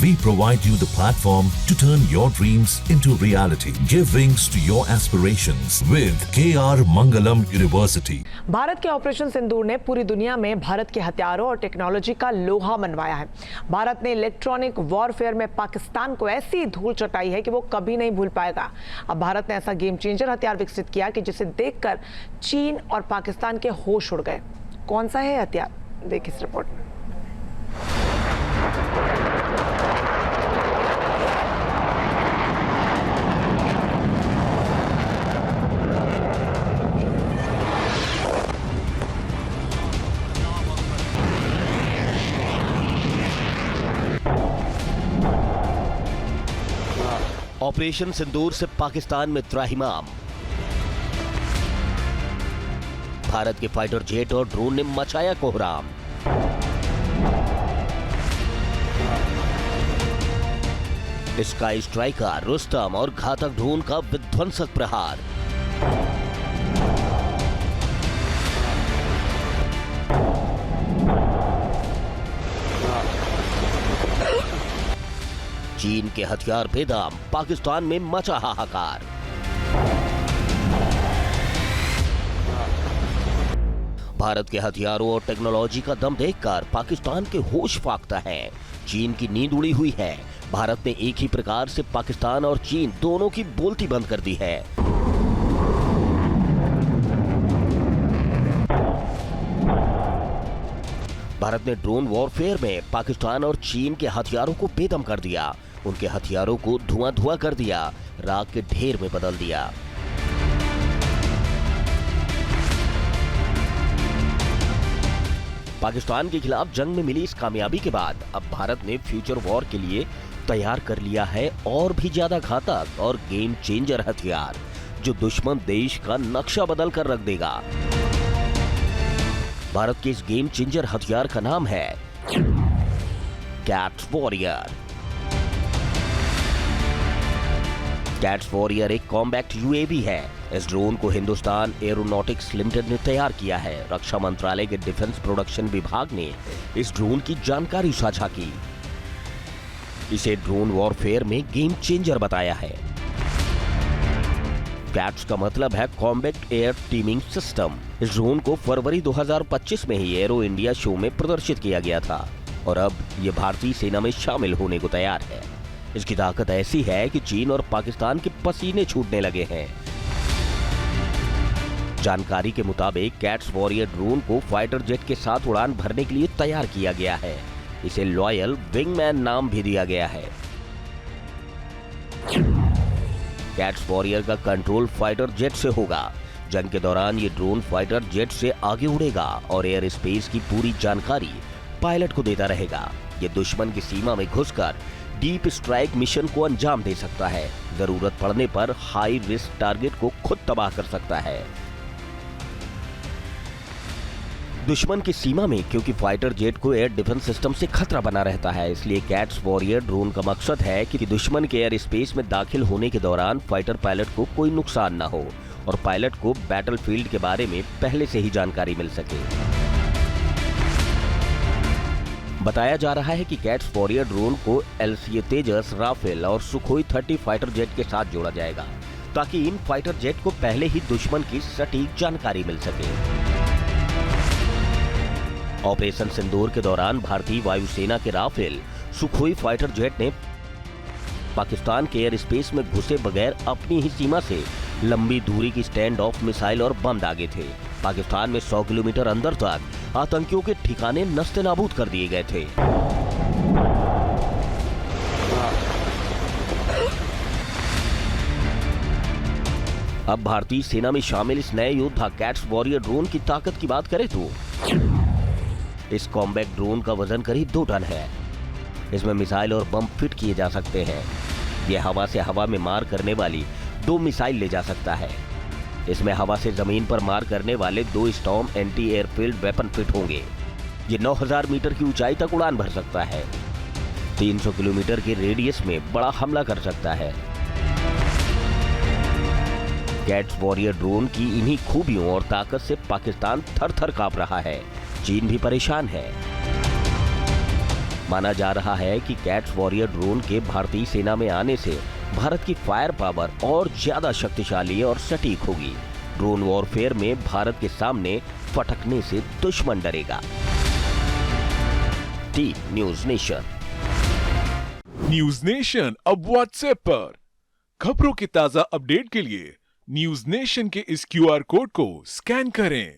We provide you the platform to turn your dreams into reality. Give wings to your aspirations with KR Mangalam University. Bharat के operation सिंदूर ने पूरी दुनिया में भारत के हथियारों और टेक्नोलॉजी का लोहा मनवाया है। भारत ने इलेक्ट्रॉनिक वॉरफेयर में पाकिस्तान को ऐसी धूल चटाई है कि वो कभी नहीं भूल पाएगा। अब भारत ने ऐसा गेम चेंजर हथियार विकसित किया कि जिसे देखकर चीन और पाकिस्तान के होश उड़ गए। कौन सा है हथियार, देखिए इस रिपोर्ट में। ऑपरेशन सिंदूर से पाकिस्तान में त्राहिमाम। भारत के फाइटर जेट और ड्रोन ने मचाया कोहराम। स्काई स्ट्राइकर, रुस्तम और घातक ड्रोन का विध्वंसक प्रहार। चीन के हथियार बेदम, पाकिस्तान में मचा हाहाकार। भारत के हथियारों और टेक्नोलॉजी का दम देखकर पाकिस्तान के होश फाकता है। चीन की नींद उड़ी हुई है। भारत ने एक ही प्रकार से पाकिस्तान और चीन दोनों की बोलती बंद कर दी है। भारत ने ड्रोन वॉरफेयर में पाकिस्तान और चीन के हथियारों को बेदम कर दिया। उनके हथियारों को धुआं धुआं कर दिया, राख के ढेर में बदल दिया। पाकिस्तान के खिलाफ जंग में मिली इस कामयाबी के बाद अब भारत ने फ्यूचर वॉर के लिए तैयार कर लिया है और भी ज्यादा घातक और गेम चेंजर हथियार, जो दुश्मन देश का नक्शा बदल कर रख देगा। भारत के इस गेम चेंजर हथियार का नाम है कैट्स वॉरियर। कैट्स वॉरियर एक कॉम्बैक्ट यूएवी है। इस ड्रोन को हिंदुस्तान एरोनॉटिक्स लिमिटेड ने तैयार किया है। रक्षा मंत्रालय के डिफेंस प्रोडक्शन विभाग ने इस ड्रोन की जानकारी साझा की। इसे ड्रोन वॉरफेयर में गेम चेंजर बताया है। कैट्स का मतलब है कॉम्बैक्ट एयर टीमिंग सिस्टम। इस ड्रोन को फरवरी 2025 में ही एरो इंडिया शो में प्रदर्शित किया गया था और अब ये भारतीय सेना में शामिल होने को तैयार है। इसकी ताकत ऐसी है कि चीन और पाकिस्तान के पसीने छूटने लगे हैं। जानकारी के मुताबिक कैट्स वॉरियर ड्रोन को फाइटर जेट के साथ उड़ान भरने के लिए तैयार किया गया है। इसे लॉयल विंगमैन नाम भी दिया गया है। कैट्स वॉरियर का कंट्रोल फाइटर जेट से होगा। जंग के दौरान ये ड्रोन फाइटर जेट से आगे उड़ेगा और एयर स्पेस की पूरी जानकारी पायलट को देता रहेगा। ये दुश्मन की सीमा में घुसकर डीप स्ट्राइक मिशन को अंजाम दे सकता है। जरूरत पड़ने पर हाई रिस्क टारगेट को खुद तबाह कर सकता है। दुश्मन की सीमा में क्योंकि फाइटर जेट को एयर डिफेंस सिस्टम से खतरा बना रहता है, इसलिए कैट्स वॉरियर ड्रोन का मकसद है कि दुश्मन के एयर स्पेस में दाखिल होने के दौरान फाइटर पायलट को कोई नुकसान न हो और पायलट को बैटलफील्ड के बारे में पहले से ही जानकारी मिल सके। बताया जा रहा है कि कैट्स वॉरियर ड्रोन को LCA तेजस, राफेल और सुखोई 30 फाइटर जेट के साथ जोड़ा जाएगा, ताकि इन फाइटर जेट को पहले ही दुश्मन की सटीक जानकारी मिल सके। ऑपरेशन सिंदूर के दौरान भारतीय वायुसेना के राफेल, सुखोई फाइटर जेट ने पाकिस्तान के एयर स्पेस में घुसे बगैर अपनी ही सीमा से लंबी दूरी की स्टैंड ऑफ मिसाइल और बम दागे थे। पाकिस्तान में 100 किलोमीटर अंदर तक आतंकियों के ठिकाने नस्ते नाबूद कर दिए गए थे। अब भारतीय सेना में शामिल इस नए योद्धा कैट्स वॉरियर ड्रोन की ताकत की बात करें तो इस कॉम्बैक्ट ड्रोन का वजन करीब 2 टन है। इसमें मिसाइल और बम फिट किए जा सकते हैं। यह हवा से हवा में मार करने वाली 2 मिसाइल ले जा सकता है। इसमें हवा से जमीन पर मार करने वाले 2 storm anti airfield weapon fit होंगे। ये 9000 मीटर की ऊंचाई तक उड़ान भर सकता है। 300 किलोमीटर के रेडियस में बड़ा हमला कर सकता है। कैट्स वॉरियर ड्रोन की इन्हीं खूबियों और ताकत से पाकिस्तान थर-थर कांप रहा है। चीन भी परेशान है। माना जा रहा है कि कैट्स वॉरियर ड्रोन के भारतीय सेना में आने से भारत की फायर पावर और ज्यादा शक्तिशाली और सटीक होगी। ड्रोन वॉरफेयर में भारत के सामने फटकने से दुश्मन डरेगा। T news nation. News nation अब व्हाट्सएप पर खबरों के ताजा अपडेट के लिए न्यूज नेशन के इस QR कोड को स्कैन करें।